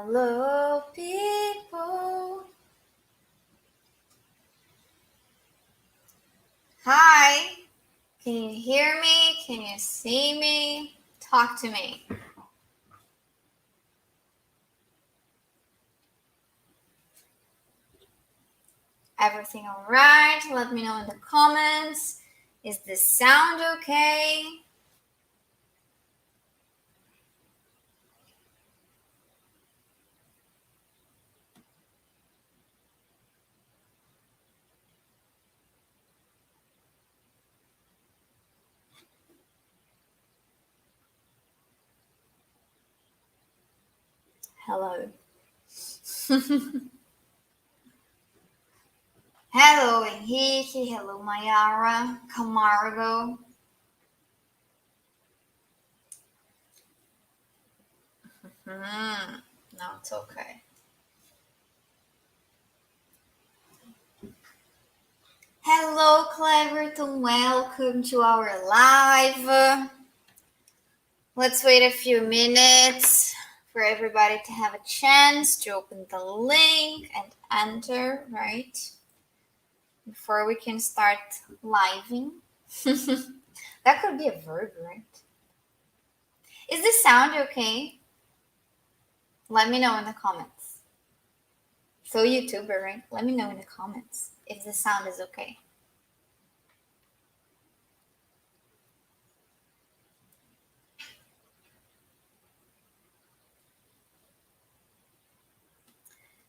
Hello, people. Hi. Can you hear me? Can you see me? Talk to me. Everything all right? Let me know in the comments. Is the sound okay? Hello. Hello, Henrique. Hello, Mayara. Camargo. No, it's okay. Hello, Cleverton. Welcome to our live. Let's wait a few minutes for everybody to have a chance to open the link and enter, right? Before we can start living. That could be a verb, right? Is the sound okay? Let me know in the comments. So YouTuber, right? Let me know in the comments if the sound is okay.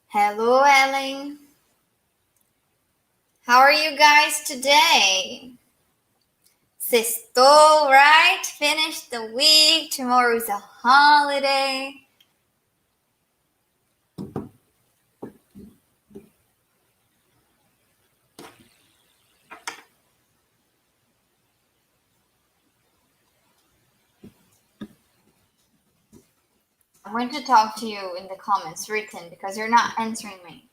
Hello, Ellen. How are you guys today? Sextou, right? Finished the week. Tomorrow is a holiday. I'm going to talk to you in the comments written because you're not answering me.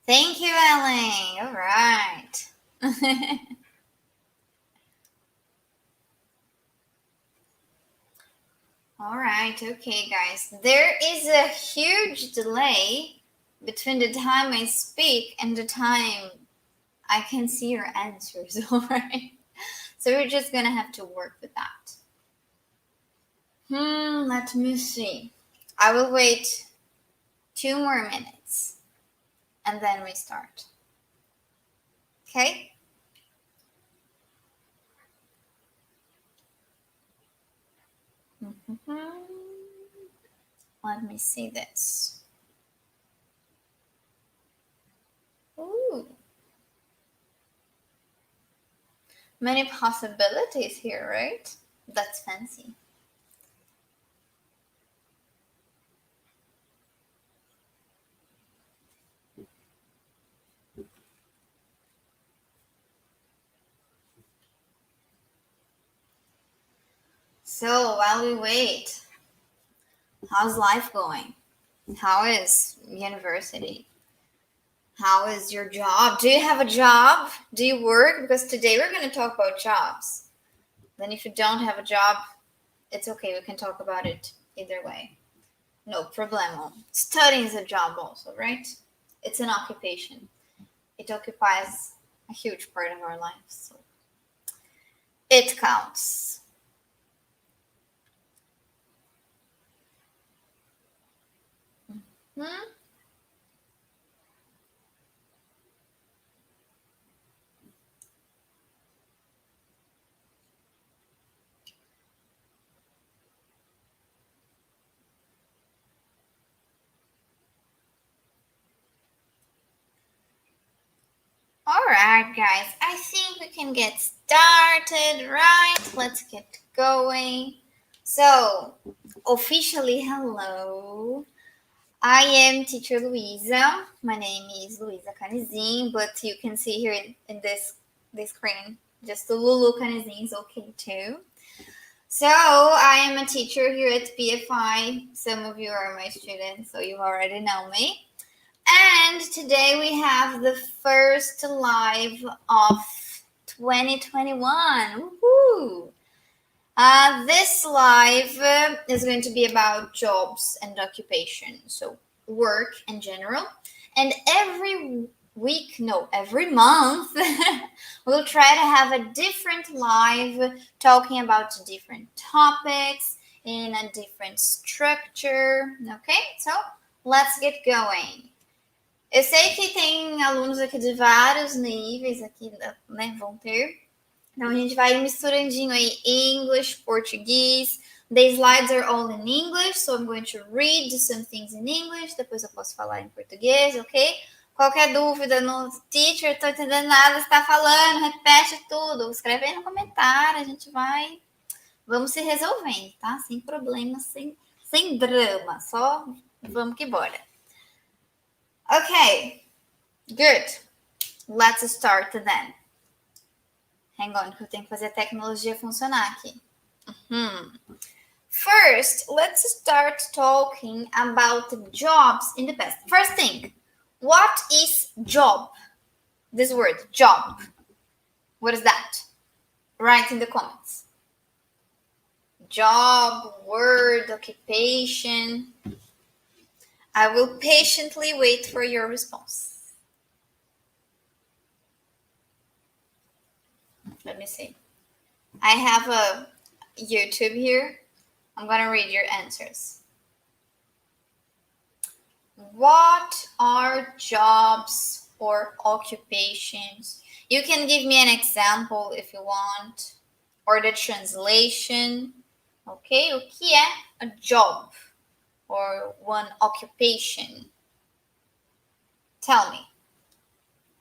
Thank you, Ellen. All right. All right. Okay, guys. There is a huge delay between the time I speak and the time I can see your answers. All right. So we're just going to have to work with that. Let me see. I will wait 2 more minutes and then we start. Okay? Let me see this. Ooh. Many possibilities here, right? That's fancy. So while we wait, how's life going? How is university? How is your job? Do you have a job? Do you work? Because today we're going to talk about jobs. Then if you don't have a job, it's okay. We can talk about it either way. No problemo. Studying is a job also, right? It's an occupation. It occupies a huge part of our lives. So it counts. All right, guys. I think we can get started, right? Let's get going. So, officially, hello. I am Teacher Luisa. My name is Luisa Canizin, but you can see here in this screen, just the Lulu Canizin is okay too. So I am a teacher here at PFI. Some of you are my students, so you already know me. And today we have the first live of 2021. Woohoo! This live is going to be about jobs and occupation, so work in general. And every month, we'll try to have a different live talking about different topics in a different structure. Okay, so let's get going. Eu sei que tem alunos aqui de vários níveis aqui, né, vão ter. Então a gente vai misturandinho aí English, português. The slides are all in English, so I'm going to read some things in English. Depois eu posso falar em português, ok? Qualquer dúvida no teacher, tô entendendo nada, você tá falando, repete tudo. Escreve aí no comentário, a gente vai. Vamos se resolvendo, tá? Sem problema, sem drama. Só vamos que bora. Ok, good. Let's start then. Hang on, que eu tenho que fazer a tecnologia funcionar aqui. First, let's start talking about jobs in the past. First thing, what is job? This word, job. What is that? Write in the comments. Job, word, occupation. I will patiently wait for your response. Let me see. I have a YouTube here. I'm going to read your answers. What are jobs or occupations? You can give me an example if you want, or the translation. Okay, o que é a job or one occupation? Tell me.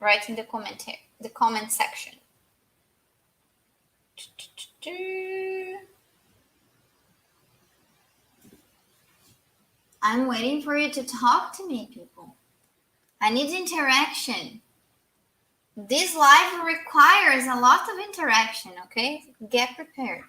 Write in the comment section. I'm waiting for you to talk to me, people. I need interaction. This live requires a lot of interaction, okay? Get prepared.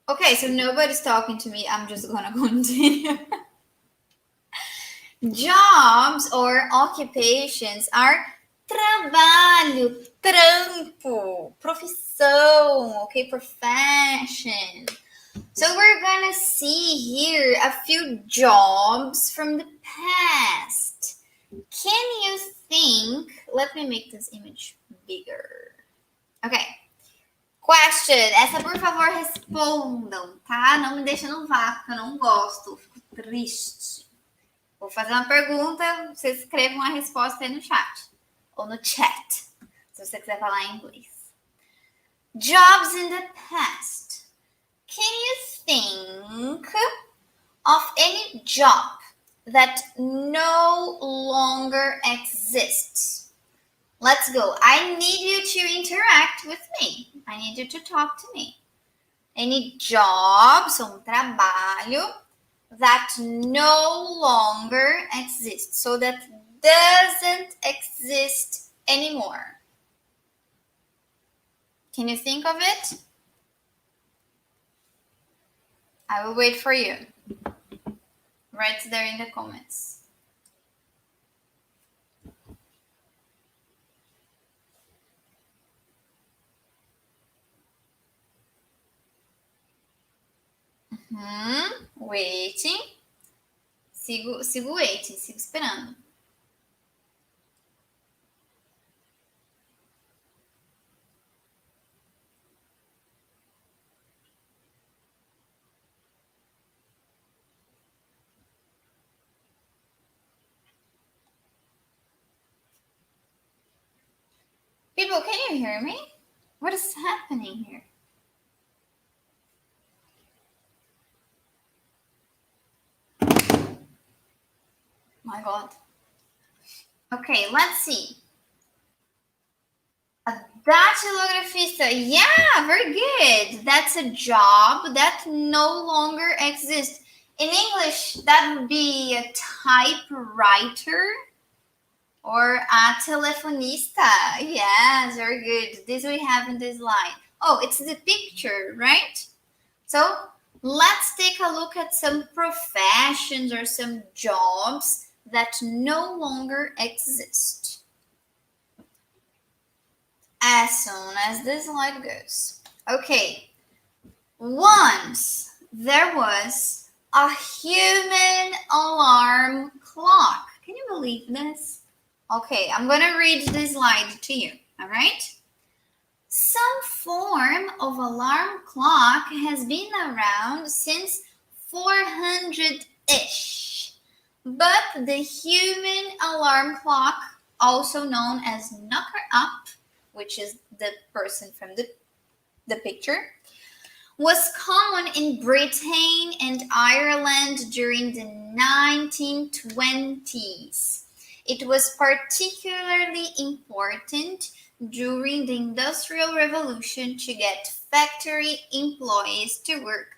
Okay, so nobody's talking to me. I'm just gonna continue. Jobs or occupations are trabalho, trampo, profissão, okay, profession. So we're gonna see here a few jobs from the past. Can you think? Let me make this image bigger. Okay. Question. Essa, por favor, respondam, tá? Não me deixa no vácuo, eu não gosto. Fico triste. Vou fazer uma pergunta, vocês escrevam a resposta aí no chat. Ou no chat, se você quiser falar em inglês. Jobs in the past. Can you think of any job that no longer exists? Let's go. I need you to interact with me. I need you to talk to me. Any job, so trabalho, that no longer exists. So that doesn't exist anymore. Can you think of it? I will wait for you. Write there in the comments. Waiting. Sigo waiting, sigo esperando. People, can you hear me? What is happening here? My God. Okay, let's see. Datilografista. Yeah, very good. That's a job that no longer exists. In English, that would be a typewriter or a telefonista. Yes, very good. This we have in this line. Oh, it's the picture, right? So let's take a look at some professions or some jobs that no longer exist. As soon as this slide goes. Okay. Once there was a human alarm clock. Can you believe this? Okay, I'm going to read this slide to you, all right? Some form of alarm clock has been around since 400-ish. But the human alarm clock, also known as knocker up, which is the person from the picture, was common in Britain and Ireland during the 1920s. It was particularly important during the Industrial Revolution to get factory employees to work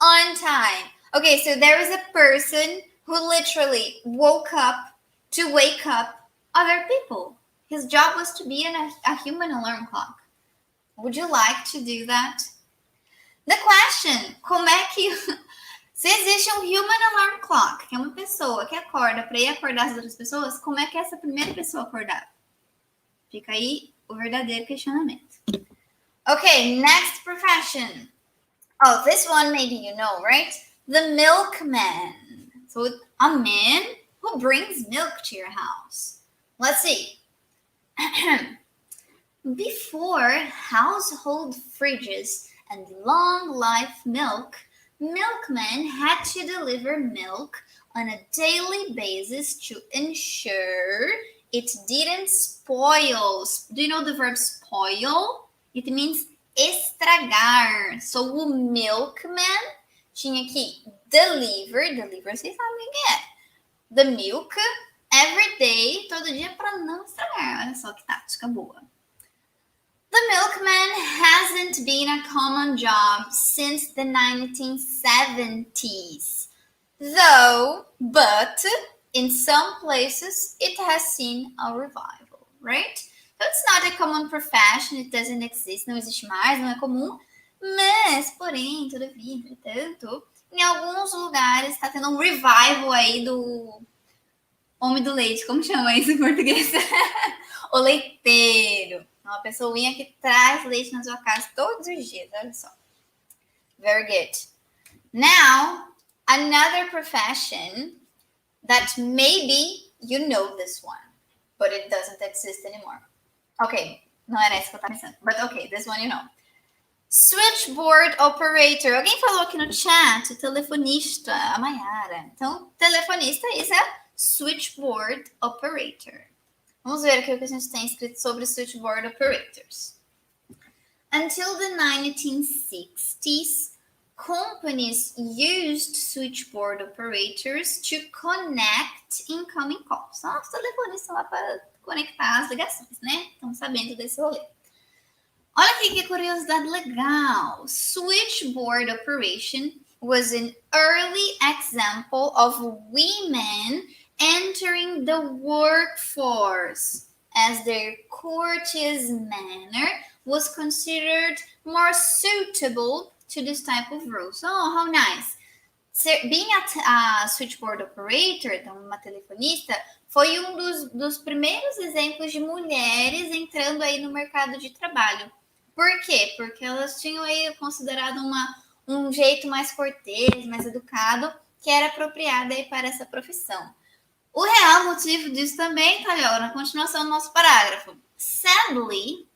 on time. Okay, so there is a person who literally woke up to wake up other people. His job was to be a human alarm clock. Would you like to do that? The question, como é que... Se existe um human alarm clock, que é uma pessoa que acorda para ir acordar as outras pessoas, como é que essa primeira pessoa acordar? Fica aí o verdadeiro questionamento. Okay, next profession. Oh, this one maybe you know, right? The milkman. So a man who brings milk to your house. Let's see. Before household fridges and long life milk, milkmen had to deliver milk on a daily basis to ensure it didn't spoil. Do you know the verb spoil? It means estragar. So o milkman tinha que deliver, vocês sabem o que é. The milk every day, todo dia, para não estragar. Olha só que tática boa. The milkman hasn't been a common job since the 1970s, but in some places it has seen a revival, right? So it's not a common profession, it doesn't exist, não existe mais, não é comum, mas, porém, todavia, entretanto, em alguns lugares está tendo um revival aí do homem do leite, como chama isso em português? O leiteiro. Uma pessoinha que traz leite na sua casa todos os dias, olha só. Very good. Now, another profession that maybe you know this one, but it doesn't exist anymore. Okay, não era isso que eu estava pensando, but okay, this one you know. Switchboard operator. Alguém falou aqui no chat, telefonista, a Mayara. Então, telefonista is a switchboard operator. Vamos ver aqui o que a gente tem escrito sobre switchboard operators. Until the 1960s, companies used switchboard operators to connect incoming calls. São os telefonistas lá para conectar as ligações, né? Estão sabendo desse rolê. Olha aqui que curiosidade legal. Switchboard operation was an early example of women entering the workforce, as their courteous manner was considered more suitable to this type of roles. Oh, how nice. Being a switchboard operator, então uma telefonista, foi um dos primeiros exemplos de mulheres entrando aí no mercado de trabalho. Por quê? Porque elas tinham aí considerado um jeito mais cortês, mais educado, que era apropriado aí para essa profissão. O real motivo disso também tá ali, ó, na continuação do nosso parágrafo. Sadly,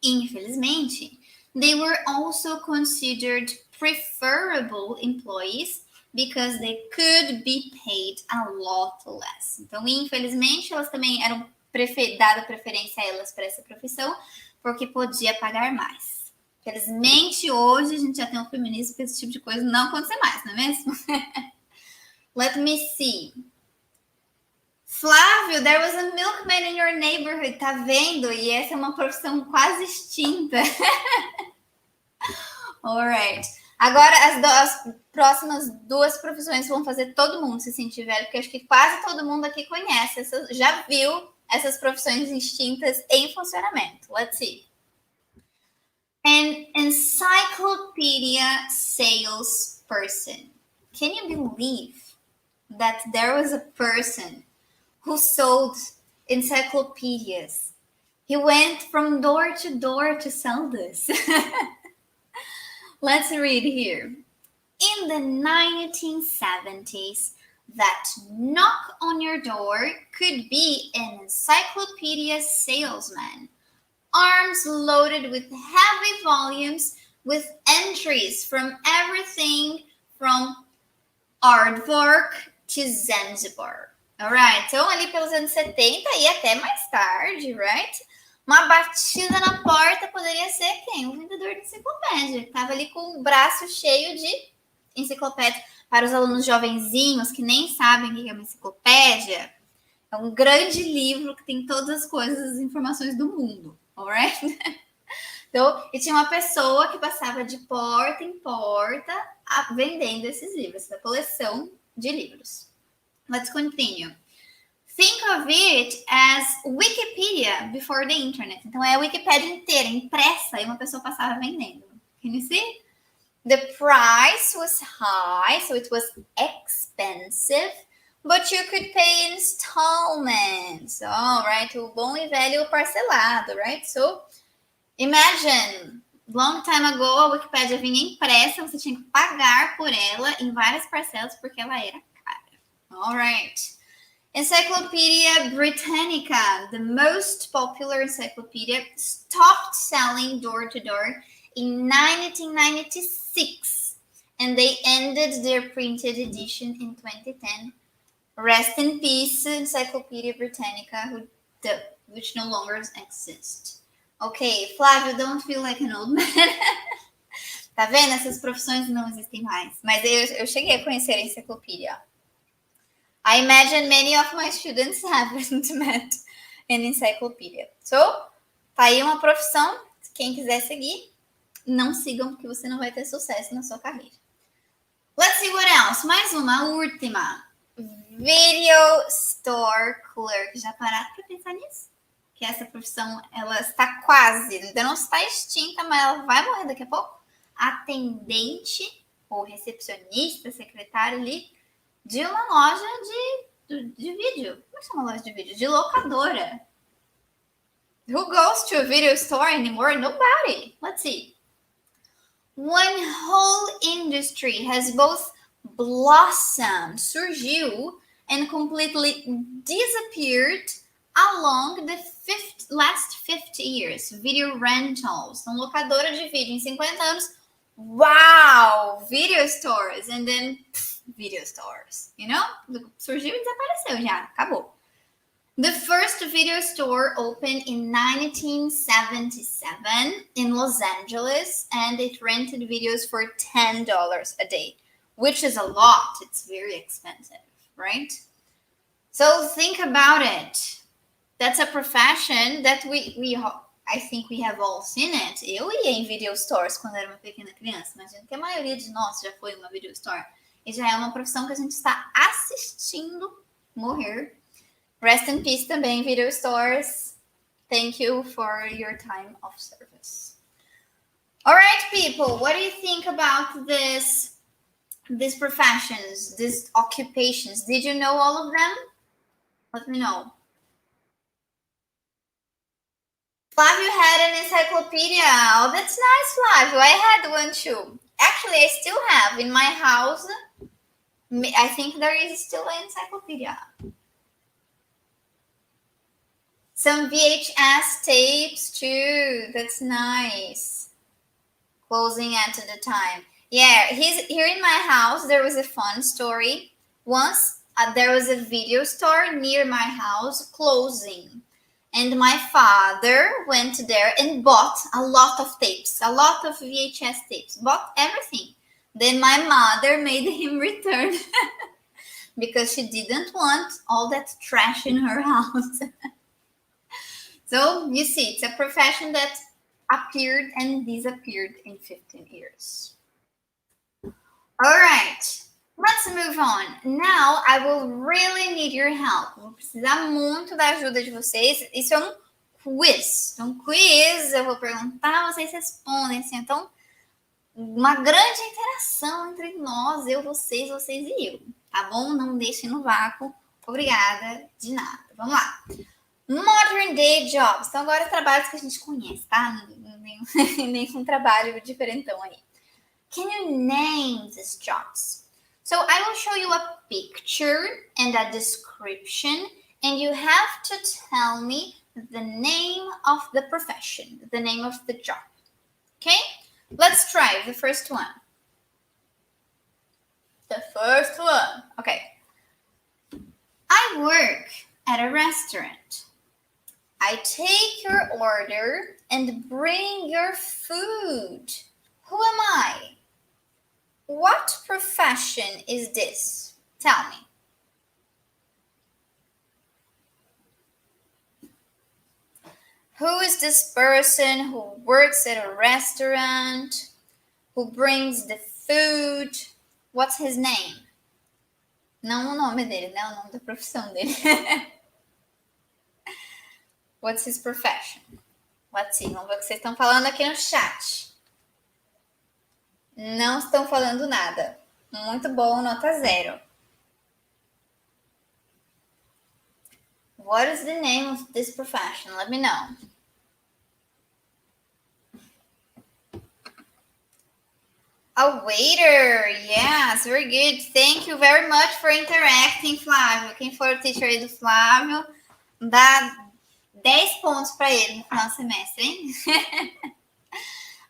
infelizmente, they were also considered preferable employees because they could be paid a lot less. Então, infelizmente, elas também eram dada preferência a elas para essa profissão, porque podia pagar mais. Felizmente, hoje a gente já tem um feminismo para esse tipo de coisa não acontecer mais, não é mesmo? Let me see. Flávio, there was a milkman in your neighborhood, tá vendo? E essa é uma profissão quase extinta. Alright. Agora, as próximas duas profissões vão fazer todo mundo se sentir velho, porque acho que quase todo mundo aqui conhece, já viu essas profissões extintas em funcionamento. Let's see. An encyclopedia salesperson. Can you believe that there was a person who sold encyclopedias? He went from door to sell this. Let's read here. In the 1970s, that knock on your door could be an encyclopedia salesman, arms loaded with heavy volumes with entries from everything from aardvark to Zanzibar. Alright, então ali pelos anos 70 e até mais tarde, right? Uma batida na porta poderia ser quem? Um vendedor de enciclopédia. Estava ali com o braço cheio de enciclopédia. Para os alunos jovenzinhos que nem sabem o que é uma enciclopédia, é um grande livro que tem todas as coisas, as informações do mundo. Alright? Então, e tinha uma pessoa que passava de porta em porta vendendo esses livros, essa coleção de livros. Let's continue. Think of it as Wikipedia before the internet. Então, é a Wikipédia inteira, impressa, e uma pessoa passava vendendo. Can you see? The price was high, so it was expensive, but you could pay installments. All right, o bom e velho parcelado, right? So, imagine, long time ago, a Wikipédia vinha impressa, você tinha que pagar por ela em várias parcelas, porque ela era cara. All right. Encyclopedia Britannica, the most popular encyclopedia, stopped selling door to door in 1996, and they ended their printed edition in 2010. Rest in peace, Encyclopedia Britannica, which no longer exists. Ok, Flávio, don't feel like an old man. Tá vendo? Essas profissões não existem mais. Mas eu cheguei a conhecer a enciclopédia. I imagine many of my students haven't met an encyclopedia. So, tá aí uma profissão. Quem quiser seguir, não sigam, porque você não vai ter sucesso na sua carreira. Let's see what else. Mais uma, a última. Video Store Clerk. Já pararam para pensar nisso? Que essa profissão, ela está quase, ainda não está extinta, mas ela vai morrer daqui a pouco. Atendente ou recepcionista, secretário ali, de uma loja de vídeo. Como é que chama loja de vídeo? De locadora. Who goes to a video store anymore? Nobody. Let's see. One whole industry has both blossomed, surgiu, and completely disappeared along the last 50 years. Video rentals. Então, locadora de vídeo em 50 anos. Wow! Video stores. And then... video stores, you know? Surgiu e desapareceu já, acabou. The first video store opened in 1977 in Los Angeles, and it rented videos for $10 a day, which is a lot. It's very expensive, right? So think about it. That's a profession that I think we have all seen it. Eu ia em video stores quando era uma pequena criança. Imagino que a maioria de nós já foi em uma video store. E já é uma profissão que a gente está assistindo morrer. Rest in peace também, video stores. Thank you for your time of service. All right, people, what do you think about these professions, these occupations? Did you know all of them? Let me know. Flavio had an encyclopedia. Oh, that's nice, Flavio. I had one too. Actually, I still have in my house. I think there is still an encyclopedia. Some VHS tapes too. That's nice. Closing at the time. Yeah, here in my house, there was a fun story. Once there was a video store near my house closing. And my father went there and bought a lot of tapes, a lot of VHS tapes, bought everything. Then my mother made him return because she didn't want all that trash in her house. So you see, it's a profession that appeared and disappeared in 15 years. All right, let's move on. Now I will really need your help. Vou precisar muito da ajuda de vocês. Isso é um quiz. Então, quiz, eu vou perguntar, vocês respondem. Assim, então, uma grande interação entre nós, eu, vocês e eu. Tá bom? Não deixem no vácuo. Obrigada, de nada. Vamos lá. Modern day jobs. Então, agora trabalhos que a gente conhece, tá? Nenhum trabalho diferentão aí. Can you name these jobs? So I will show you a picture and a description, and you have to tell me the name of the profession, the name of the job. Okay? Let's try the first one. The first one. Okay. I work at a restaurant. I take your order and bring your food. Who am I? What profession is this? Tell me. Who is this person who works at a restaurant, who brings the food? What's his name? Não o nome dele, né? O nome da profissão dele. What's his profession? Let's see. Vamos ver o que vocês estão falando aqui no chat. Não estão falando nada. Muito bom, nota 0. What is the name of this profession? Let me know. A waiter. Yes, very good. Thank you very much for interacting, Flávio. Quem for o teacher aí do Flávio, dá 10 pontos para ele no final do semestre, hein?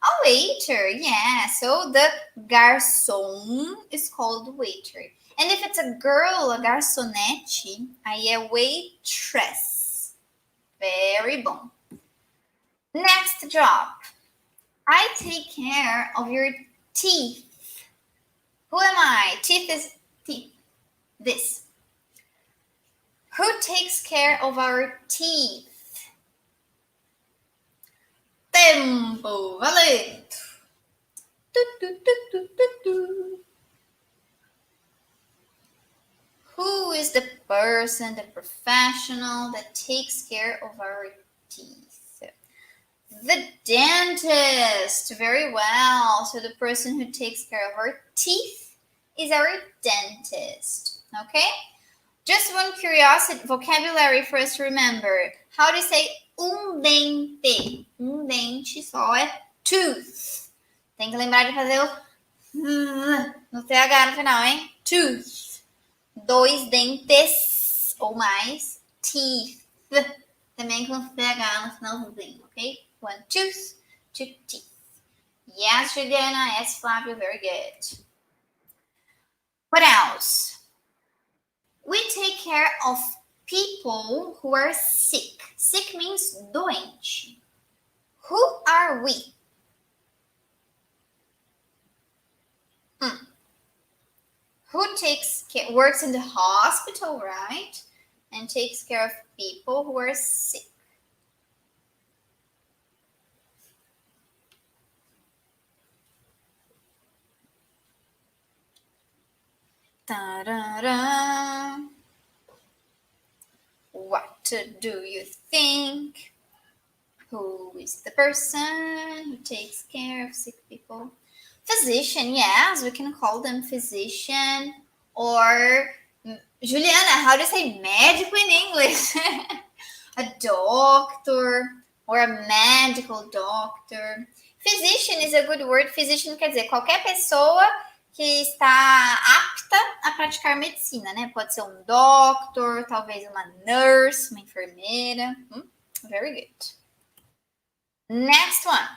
A waiter, yeah. So the garçom is called waiter. And if it's a girl, a garçonete, aí é waitress. Very bom. Next job. I take care of your teeth. Who am I? Teeth is teeth. This. Who takes care of our teeth? Tempo, valendo. Who is the person, the professional that takes care of our teeth? The dentist. Very well. So the person who takes care of our teeth is our dentist. Okay? Just one curiosity, vocabulary for us to remember. How do you say dente? Dente só é tooth. Tem que lembrar de fazer o no TH no final, hein? Tooth. 2 dentes ou mais. Teeth. Também com TH no finalzinho, ok? 1 tooth, 2 teeth. Yes, Juliana. Yes, Flavio. Very good. What else? We take care of people who are sick. Sick means doente. Who are we? Who takes care, works in the hospital, right? And takes care of people who are sick. Ta-da-da. What do you think? Who is the person who takes care of sick people? Physician, yes, we can call them physician. Or, Juliana, how do you say médico in English? A doctor or a medical doctor. Physician is a good word. Physician quer dizer qualquer pessoa que está apta a praticar medicina, né? Pode ser um doctor, talvez uma nurse, uma enfermeira. Very good. Next one.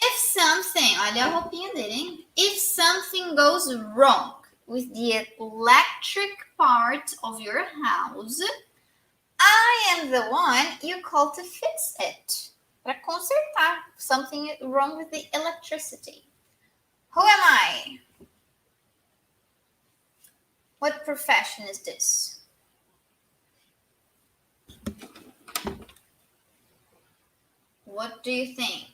If something, olha a roupinha dele, hein? If something goes wrong with the electric part of your house, I am the one you call to fix it. Para consertar. Something wrong with the electricity. Who am I? What profession is this? What do you think?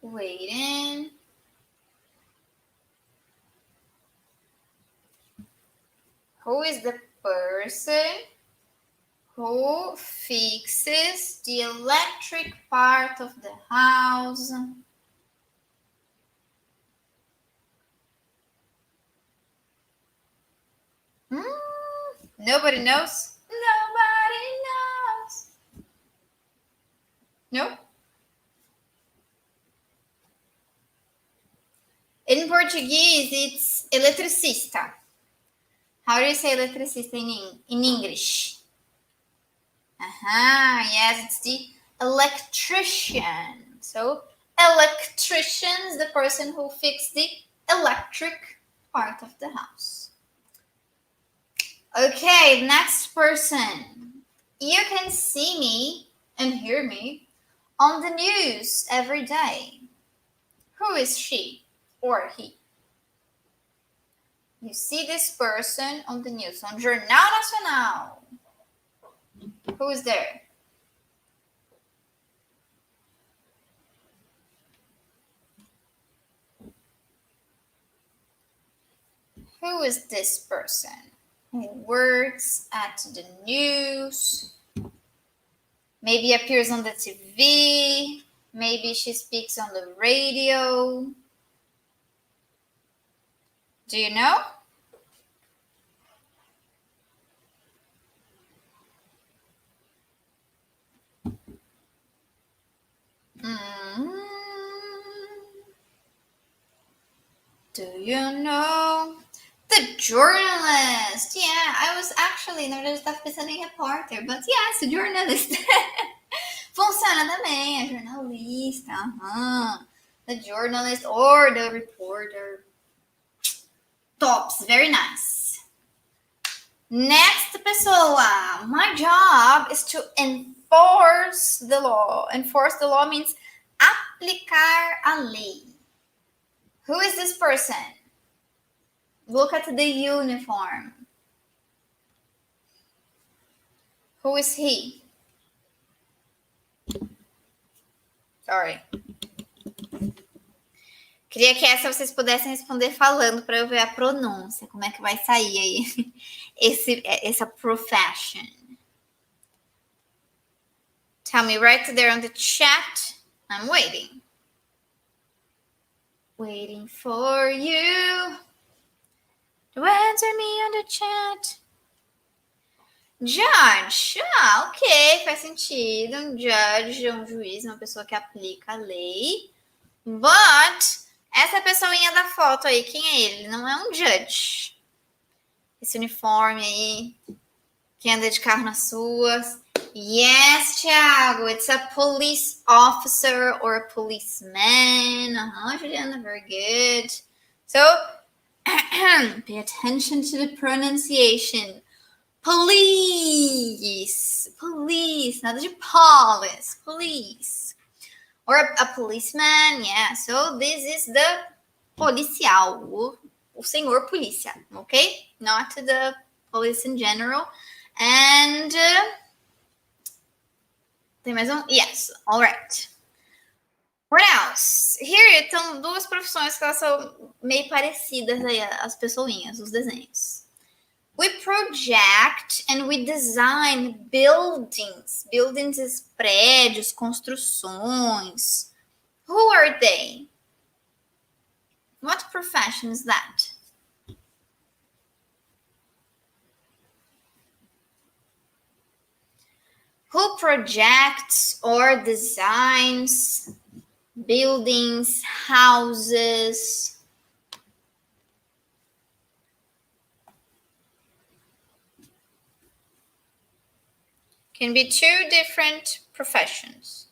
Waiting. Who is the person who fixes the electric part of the house? Nobody knows? Nobody knows. No? In Portuguese, it's eletricista. How do you say eletricista in English? Yes, it's the electrician. So, electrician is the person who fixes the electric part of the house. Okay, next person. You can see me and hear me on the news every day. Who is she or he? You see this person on the news, on Jornal Nacional. Who is there? Who is this person who works at the news? Maybe appears on the TV. Maybe she speaks on the radio. Do you know? Do you know? The journalist. Yeah, I was actually, na verdade, eu estava pensando em repórter, but yes, the journalist. Funciona também, a jornalista. The journalist or the reporter. Tops, very nice. Next pessoa. My job is to enforce the law. Enforce the law means aplicar a lei. Who is this person? Look at the uniform. Who is he? Sorry. Queria que essa vocês pudessem responder falando para eu ver a pronúncia, como é que vai sair aí essa profession. Tell me right there on the chat. I'm waiting. Waiting for you to answer me on the chat. Judge. Ok, faz sentido. Um judge é um juiz, uma pessoa que aplica a lei. But essa pessoinha da foto aí, quem é ele? Não é um judge. Esse uniforme aí, que anda de carro nas ruas. Yes, Thiago, it's a police officer or a policeman. Juliana, very good. So, pay attention to the pronunciation. Police, nada de police, police. Or a policeman, yeah. So this is the policial, o senhor polícia, okay? Not the police in general. And tem mais um? Yes, all right. What else? Here estão duas profissões que elas são meio parecidas aí, as pessoinhas, os desenhos. We project and we design buildings. Buildings is prédios, construções. Who are they? What profession is that? Who projects or designs buildings, houses? Can be two different professions.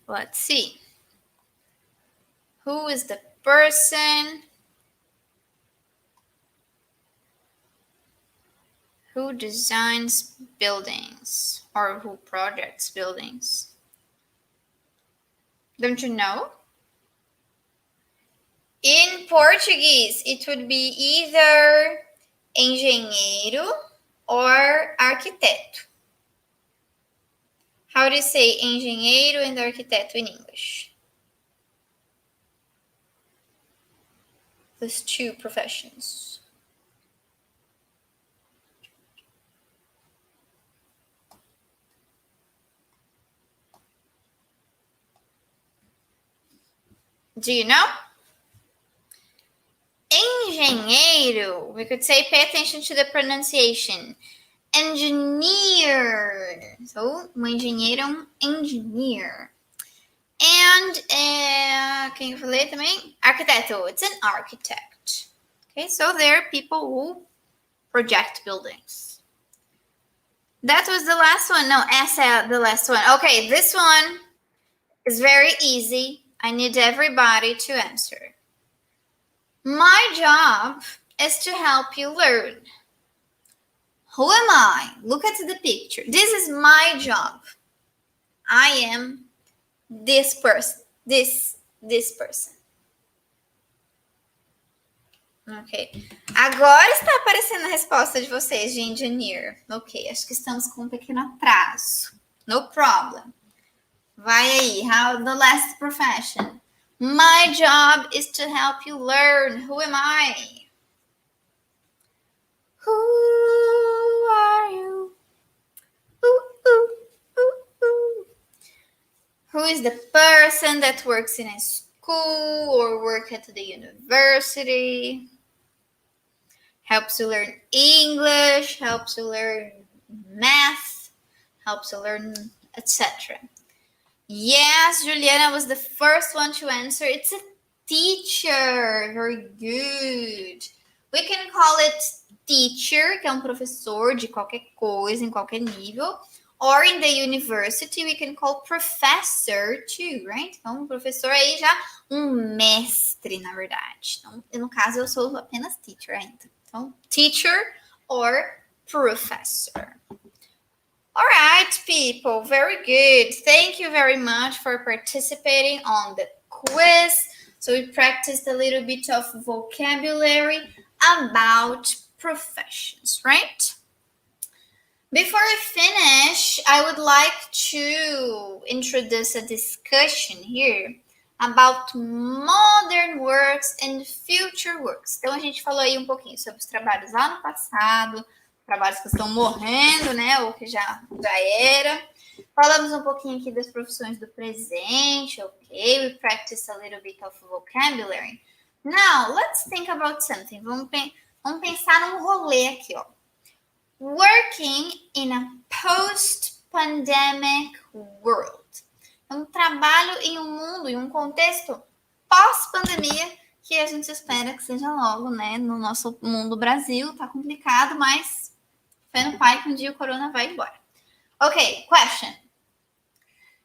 Let's see. Who is the person who designs buildings or who projects buildings? Don't you know? In Portuguese, it would be either engenheiro or arquiteto. How do you say engenheiro and arquiteto in English? Those two professions. Do you know? Engenheiro, we could say, pay attention to the pronunciation. Engineer. So, engenheiro é engineer. And, can you relate também? Arquiteto, it's an architect. Okay, so there are people who project buildings. That was the last one. No, essa é the last one. Okay, this one is very easy. I need everybody to answer. My job is to help you learn. Who am I? Look at the picture. This is my job. I am this person. This person. Ok. Agora está aparecendo a resposta de vocês de engineer. Ok, acho que estamos com um pequeno atraso. No problem. Vai aí. How the last profession. My job is to help you learn. Who am I? Who are you? Who is the person that works in a school or work at the university? Helps you learn English, helps you learn math, helps you learn etc. Yes, Juliana was the first one to answer. It's a teacher. Very good. We can call it teacher, que é professor de qualquer coisa, em qualquer nível. Or in the university, we can call professor too, right? Então, professor aí já mestre, na verdade. Então, no caso, eu sou apenas teacher ainda. Então, teacher or professor. All right, people, very good. Thank you very much for participating on the quiz. So we practiced a little bit of vocabulary about professions, right? Before I finish, I would like to introduce a discussion here about modern works and future works. Então, a gente falou aí um pouquinho sobre os trabalhos lá no passado, trabalhos que estão morrendo, né, ou que já era. Falamos um pouquinho aqui das profissões do presente, ok? We practiced a little bit of vocabulary. Now, let's think about something. Vamos pensar num rolê aqui, ó. Working in a post-pandemic world. Um trabalho em um mundo, em um contexto pós-pandemia, que a gente espera que seja logo, né? No nosso mundo Brasil, tá complicado, mas fé no pai que um dia o corona vai embora. Ok, question.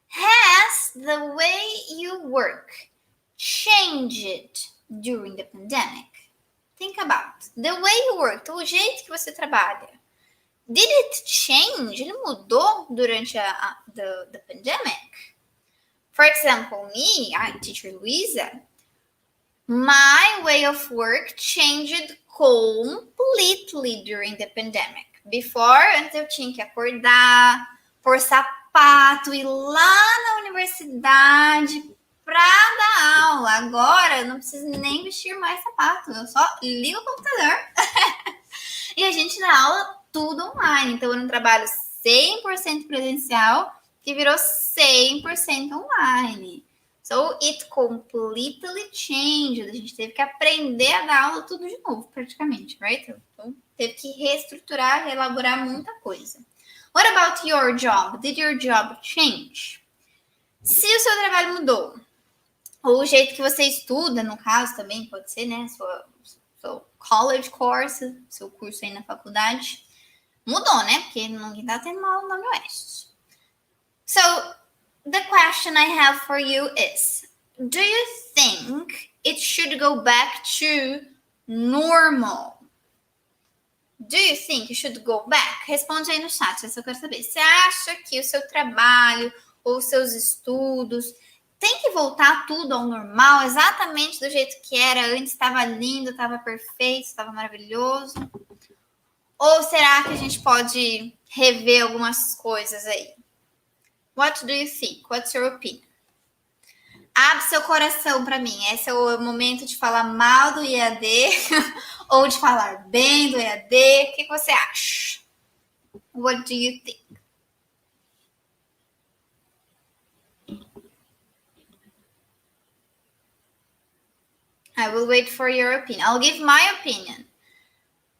Has the way you work changed during the pandemic? Think about the way you work, o jeito que você trabalha. Did it change? Ele mudou durante the pandemic? For example, me, teacher Luisa, my way of work changed completely during the pandemic. Before, antes eu tinha que acordar, pôr sapato, ir lá na universidade para dar aula. Agora, eu não preciso nem vestir mais sapato, eu só ligo o computador e a gente dá aula tudo online. Então, era um trabalho 100% presencial que virou 100% online. So, it completely changed. A gente teve que aprender a dar aula tudo de novo, praticamente, right? Então, teve que reestruturar, reelaborar muita coisa. What about your job? Did your job change? Se o seu trabalho mudou, ou o jeito que você estuda, no caso também pode ser, né? Seu college course, seu curso aí na faculdade, mudou, né? Porque ninguém tá tendo aula no Oeste. So, the question I have for you is, do you think it should go back to normal? Do you think you should go back? Responde aí no chat, essa eu quero saber. Você acha que o seu trabalho ou seus estudos tem que voltar tudo ao normal, exatamente do jeito que era antes? Estava lindo, estava perfeito, estava maravilhoso? Ou será que a gente pode rever algumas coisas aí? What do you think? What's your opinion? Abre seu coração para mim. Esse é o momento de falar mal do EAD ou de falar bem do EAD. O que você acha? What do you think? I will wait for your opinion. I'll give my opinion.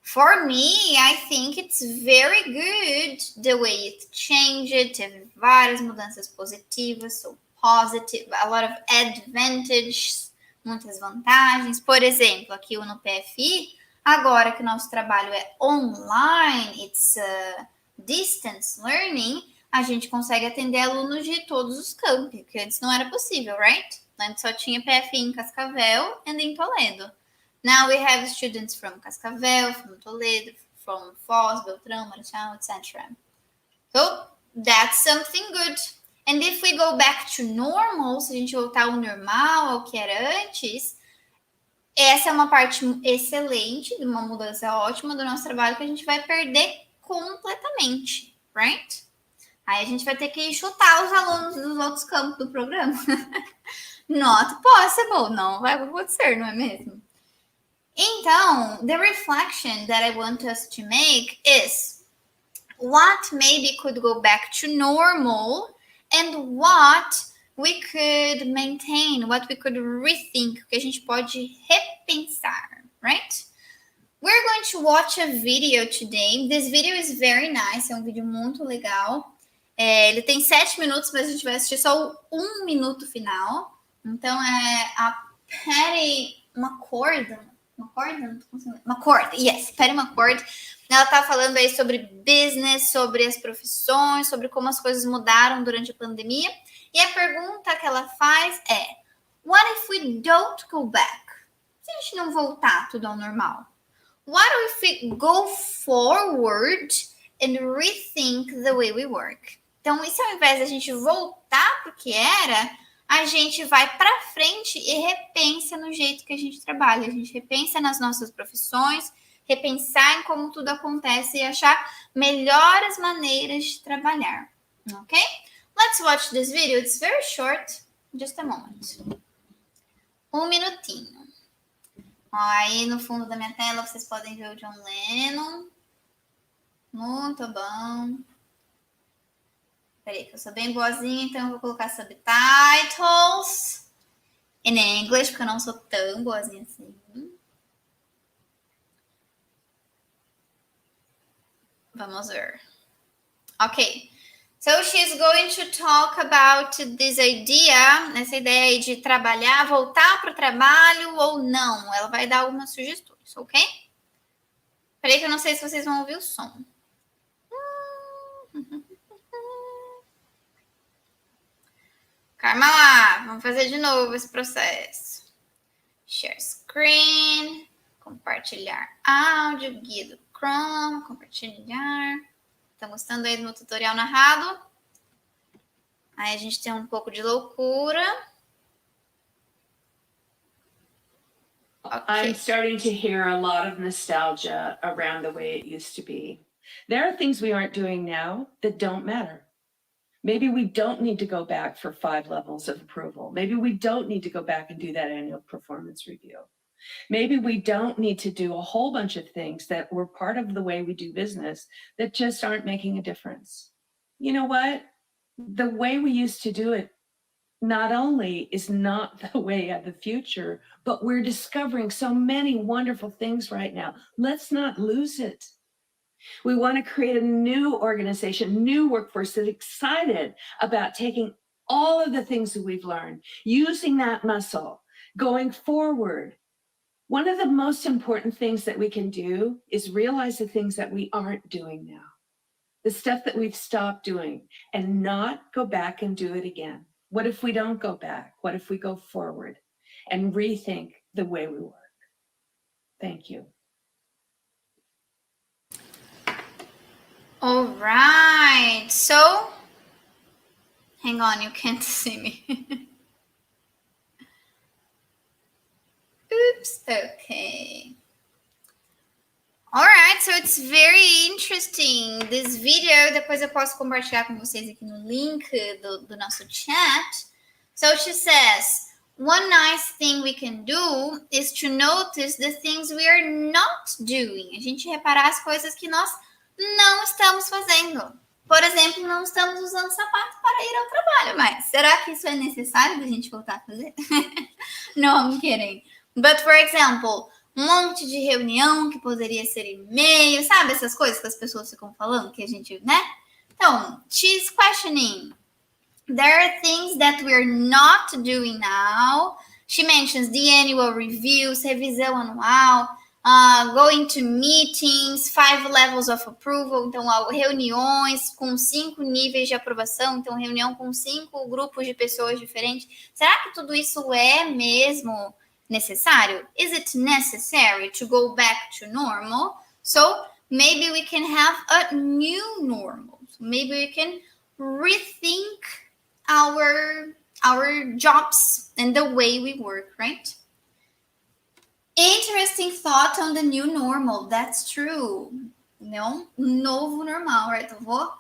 For me, I think it's very good the way it changed. Teve várias mudanças positivas, so positive, a lot of advantages, muitas vantagens. Por exemplo, aqui no PFI, agora que o nosso trabalho é online, it's distance learning, a gente consegue atender alunos de todos os campi, que antes não era possível, right? Antes só tinha PFI em Cascavel e em Toledo. Now we have students from Cascavel, from Toledo, from Foz, Beltrão, Marechal, etc. So that's something good. And if we go back to normal, se a gente voltar ao normal, ao que era antes, essa é uma parte excelente, de uma mudança ótima do nosso trabalho que a gente vai perder completamente, right? Aí a gente vai ter que chutar os alunos dos outros campos do programa. Not possible, não vai acontecer, não é mesmo? Então, the reflection that I want us to make is what maybe could go back to normal and what we could maintain, what we could rethink, o que a gente pode repensar, right? We're going to watch a video today. This video is very nice, é um vídeo muito legal. Ele tem 7 minutos, mas a gente vai assistir só o 1 minuto final. Então, é a Patty McCord, yes, Patty McCord. Ela tá falando aí sobre business, sobre as profissões, sobre como as coisas mudaram durante a pandemia. E a pergunta que ela faz é: what if we don't go back? Se a gente não voltar tudo ao normal? What if we go forward and rethink the way we work? Então, e se ao invés da gente voltar para o que era, a gente vai para frente e repensa no jeito que a gente trabalha. A gente repensa nas nossas profissões, repensar em como tudo acontece e achar melhores maneiras de trabalhar. Ok? Let's watch this video. It's very short. Just a moment. 1 minutinho. Aí no fundo da minha tela vocês podem ver o John Lennon. Muito bom. Peraí, que eu sou bem boazinha, então eu vou colocar subtitles in English, porque eu não sou tão boazinha assim. Vamos ver. Ok. So she's going to talk about this idea, essa ideia aí de trabalhar, voltar para o trabalho ou não. Ela vai dar algumas sugestões, ok? Peraí que eu não sei se vocês vão ouvir o som. Calma lá, vamos fazer de novo esse processo. Share screen, compartilhar áudio, guia do Chrome, compartilhar. Estão gostando aí do meu tutorial narrado? Aí a gente tem um pouco de loucura. Okay. I'm starting to hear a lot of nostalgia around the way it used to be. There are things we aren't doing now that don't matter. Maybe we don't need to go back for 5 levels of approval. Maybe we don't need to go back and do that annual performance review. Maybe we don't need to do a whole bunch of things that were part of the way we do business that just aren't making a difference. You know what? The way we used to do it not only is not the way of the future, but we're discovering so many wonderful things right now. Let's not lose it. We want to create a new organization, new workforce that's excited about taking all of the things that we've learned, using that muscle, going forward. One of the most important things that we can do is realize the things that we aren't doing now. the stuff that we've stopped doing, and not go back and do it again? What if we don't go back? What if we go forward and rethink the way we work? Thank you. All right. So, hang on, you can't see me. Oops. Okay. Alright, so it's very interesting. This video, depois eu posso compartilhar com vocês aqui no link do nosso chat. So she says, one nice thing we can do is to notice the things we are not doing. A gente reparar as coisas que nós não estamos fazendo. Por exemplo, não estamos usando sapato para ir ao trabalho, mas será que isso é necessário da gente voltar a fazer? No, I'm kidding. But for example, um monte de reunião que poderia ser e-mail, sabe? Essas coisas que as pessoas ficam falando, que a gente, né? Então, she's questioning. There are things that we're not doing now. She mentions the annual reviews, revisão anual, going to meetings, 5 levels of approval. Então, reuniões com 5 níveis de aprovação. Então, reunião com 5 grupos de pessoas diferentes. Será que tudo isso é mesmo necessário? Is it necessary to go back to normal? So maybe we can have a new normal. So maybe we can rethink our jobs and the way we work, right? Interesting thought on the new normal. That's true. Não, novo normal, right? Eu vou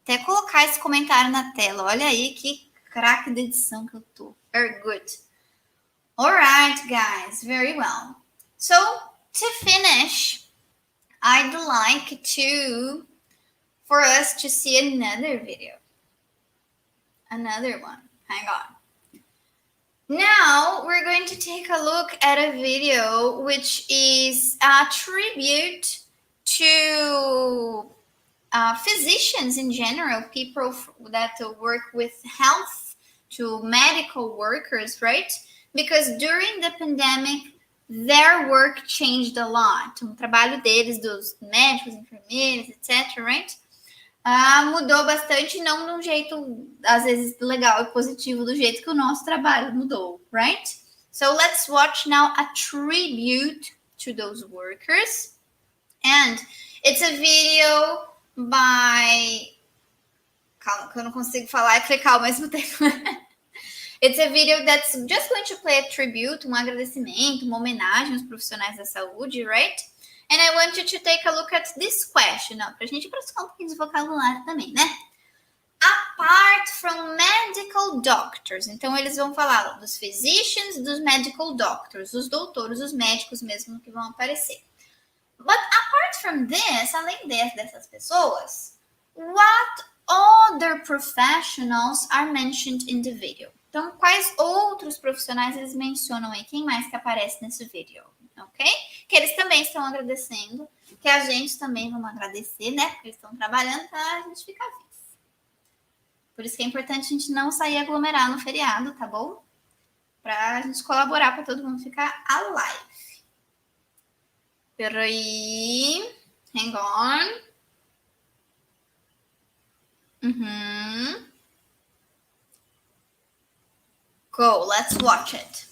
até colocar esse comentário na tela. Olha aí que craque de edição que eu tô. Very good. All right, guys, very well. So, to finish, I'd like for us to see another video. Another one. Hang on. Now, we're going to take a look at a video which is a tribute to physicians in general, people that work with health, to medical workers, right? Because during the pandemic, their work changed a lot. O trabalho deles, dos médicos, enfermeiros, etc., right? Mudou bastante, não de um jeito, às vezes, legal e positivo, do jeito que o nosso trabalho mudou, right? So let's watch now a tribute to those workers. And it's a video by... Calma, que eu não consigo falar e clicar ao mesmo tempo. It's a video that's just going to play a tribute, agradecimento, uma homenagem aos profissionais da saúde, right? And I want you to take a look at this question, pra gente praticar um pouquinho de vocabulário também, né? Apart from medical doctors. Então, eles vão falar dos physicians, dos medical doctors, os doutores, os médicos mesmo que vão aparecer. But apart from this, além dessas pessoas, what other professionals are mentioned in the video? Então, quais outros profissionais eles mencionam aí? Quem mais que aparece nesse vídeo? Ok? Que eles também estão agradecendo, que a gente também vamos agradecer, né? Porque eles estão trabalhando para a gente ficar vivo. Por isso que é importante a gente não sair aglomerar no feriado, tá bom? Para a gente colaborar para todo mundo ficar alive. Peraí. Hang on. Go, let's watch it.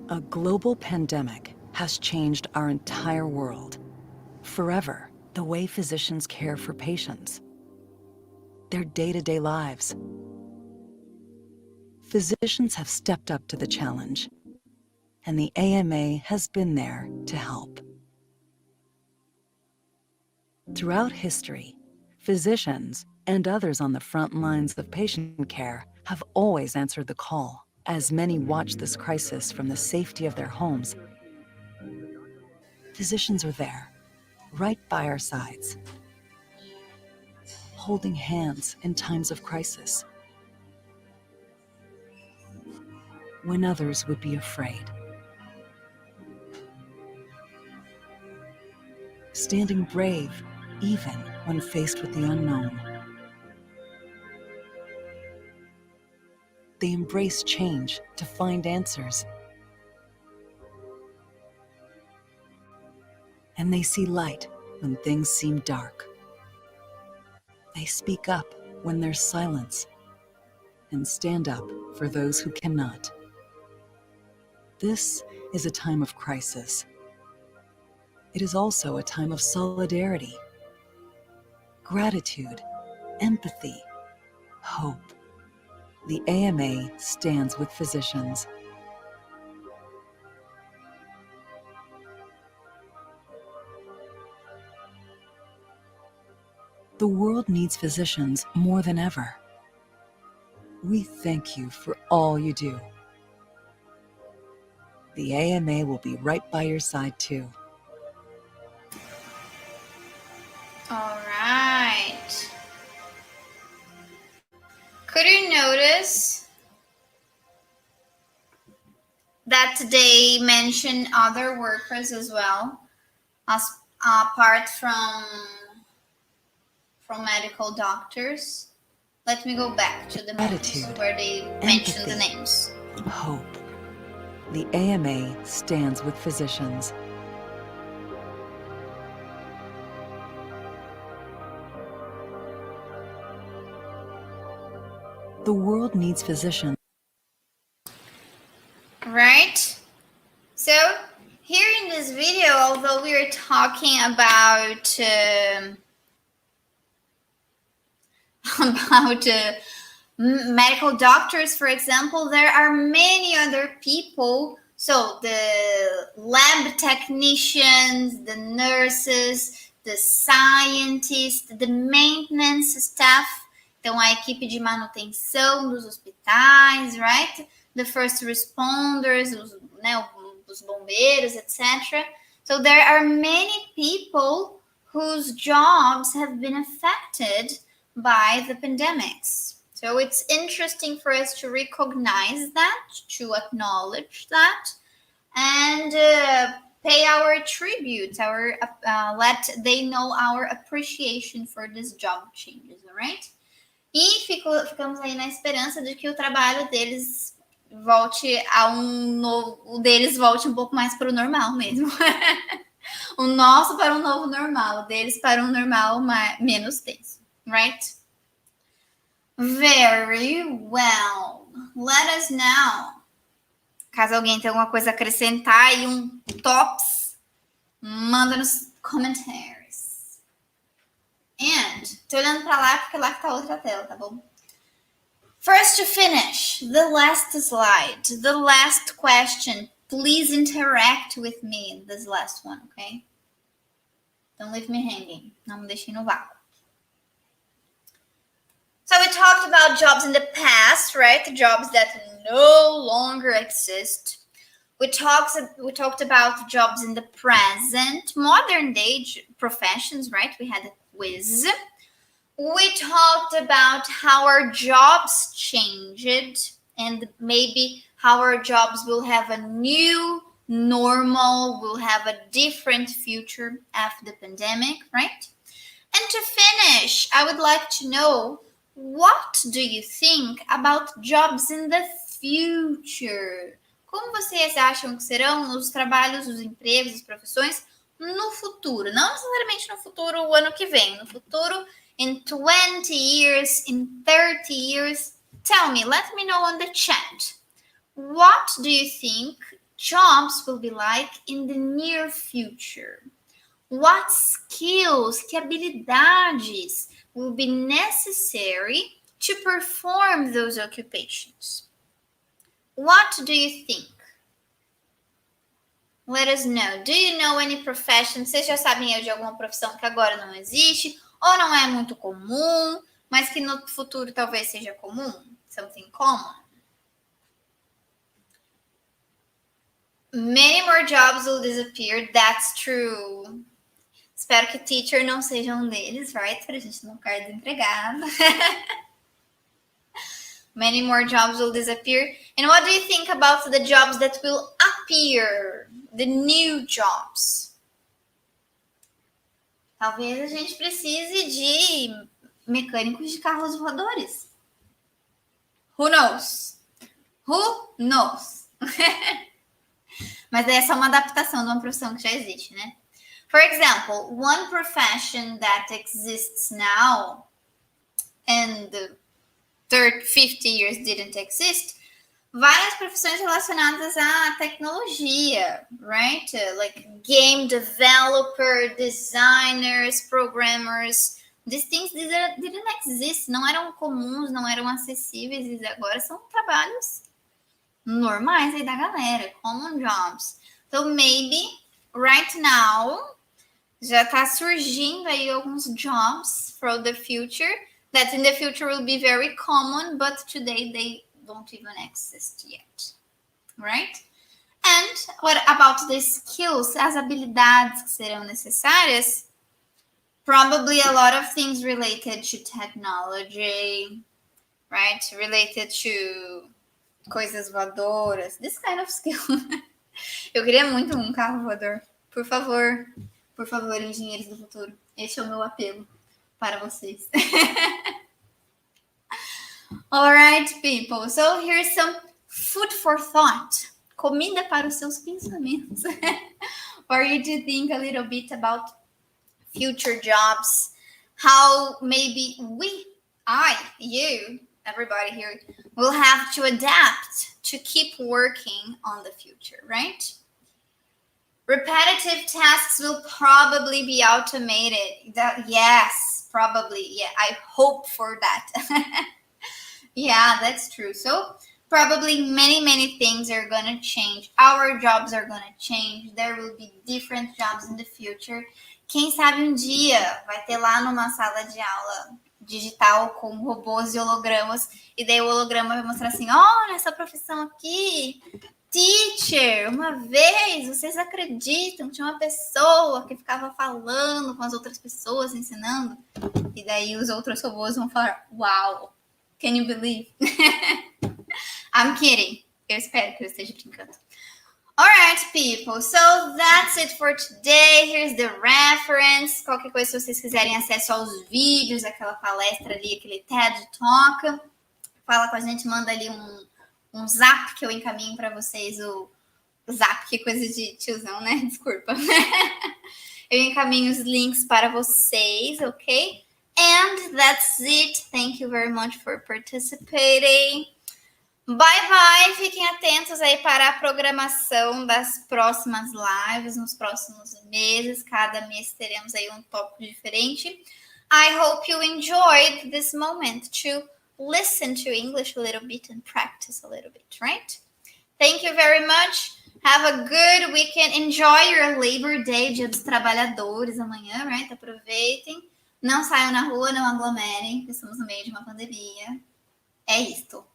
A global pandemic has changed our entire world. Forever, the way physicians care for patients. Their day-to-day lives. Physicians have stepped up to the challenge, and the AMA has been there to help. Throughout history, physicians and others on the front lines of patient care have always answered the call. As many watch this crisis from the safety of their homes, physicians are there, right by our sides, holding hands in times of crisis, when others would be afraid. Standing brave even when faced with the unknown. they embrace change to find answers. And they see light when things seem dark. They speak up when there's silence and stand up for those who cannot. This is a time of crisis. It is also a time of solidarity, gratitude, empathy, hope. The AMA stands with physicians. The world needs physicians more than ever. We thank you for all you do. The AMA will be right by your side too. All right. Could you notice that they mention other workers as well, as apart from medical doctors? Let me go back to the moments Gratitude, where they mention the empathy, names. hope. The AMA stands with physicians. The world needs physicians. Right? So here in this video, although we are talking about medical doctors, for example, there are many other people. So the lab technicians, the nurses, the scientists, the maintenance staff, então a equipe de manutenção dos hospitais, right? The first responders, os bombeiros, etc. So there are many people whose jobs have been affected by the pandemics. So it's interesting for us to recognize that, to acknowledge that, and pay our tribute, let they know our appreciation for these job changes, all right? E ficamos aí na esperança de que o trabalho deles volte o deles volte um pouco mais para o normal mesmo. O nosso para um novo normal, o deles para um normal menos tenso, right? Very well. Let us know. Caso alguém tenha alguma coisa a acrescentar e tops, manda nos comentários. And, tô olhando pra lá porque lá que tá outra tela, tá bom? First to finish, the last slide, the last question. Please interact with me in this last one, okay? Don't leave me hanging. Não me deixem no vácuo. So we talked about jobs in the past, right? Jobs that no longer exist. We talked about jobs in the present, modern day professions, right? We had a quiz. We talked about how our jobs changed and maybe how our jobs will have a new normal, will have a different future after the pandemic, right? And to finish, I would like to know, what do you think about jobs in the future? Como vocês acham que serão os trabalhos, os empregos, as profissões no futuro? Não necessariamente no futuro, o ano que vem, no futuro, in 20 years, in 30 years. Tell me, let me know on the chat. What do you think jobs will be like in the near future? What skills, que habilidades will be necessary to perform those occupations? What do you think? Let us know. Do you know any profession? Vocês já sabem de alguma profissão que agora não existe ou não é muito comum, mas que no futuro talvez seja comum? Something common. Many more jobs will disappear. That's true. Espero que teacher não seja um deles, right? Para a gente não ficar desempregado. Many more jobs will disappear. And what do you think about the jobs that will appear? The new jobs? Talvez a gente precise de mecânicos de carros voadores. Who knows? Who knows? Mas é só uma adaptação de uma profissão que já existe, né? For example, one profession that exists now and 30, 50 years didn't exist, várias profissões relacionadas à tecnologia, right? Like game developer, designers, programmers. These things didn't exist, não eram comuns, não eram acessíveis, e agora são trabalhos normais aí da galera, common jobs. So maybe right now já tá surgindo aí alguns jobs for the future that in the future will be very common, but today they don't even exist yet, right? And what about the skills, as habilidades que serão necessárias? Probably a lot of things related to technology, right? Related to coisas voadoras, this kind of skill. Eu queria muito um carro voador. Por favor, engenheiros do futuro. Este é o meu apelo para vocês. Alright, people. So here's some food for thought. Comida para os seus pensamentos. For you to think a little bit about future jobs. How maybe you, everybody here, will have to adapt to keep working on the future, right? Repetitive tasks will probably be automated. Yes, probably. Yeah, I hope for that. Yeah, that's true. So probably many things are going to change. Our jobs are going to change. There will be different jobs in the future. Quem sabe dia vai ter lá numa sala de aula digital com robôs e hologramas, e daí o holograma vai mostrar assim, olha essa profissão aqui, teacher, uma vez, vocês acreditam, tinha uma pessoa que ficava falando com as outras pessoas, ensinando, e daí os outros robôs vão falar, wow, can you believe? I'm kidding, eu espero que eu esteja brincando. Alright, people, so that's it for today. Here's the reference. Qualquer coisa, se vocês quiserem acesso aos vídeos, aquela palestra ali, aquele TED Talk, fala com a gente, manda ali um zap que eu encaminho para vocês. O zap, que coisa de tiozão, né? Desculpa. Eu encaminho os links para vocês, ok? And that's it. Thank you very much for participating. Bye. Fiquem atentos aí para a programação das próximas lives nos próximos meses. Cada mês teremos aí um tópico diferente. I hope you enjoyed this moment to listen to English a little bit and practice a little bit, right? Thank you very much. Have a good weekend. Enjoy your Labor Day, Dia dos Trabalhadores, amanhã, right? Aproveitem. Não saiam na rua, não aglomerem, estamos no meio de uma pandemia. É isto.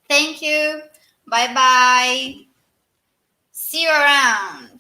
Thank you. Bye. See you around.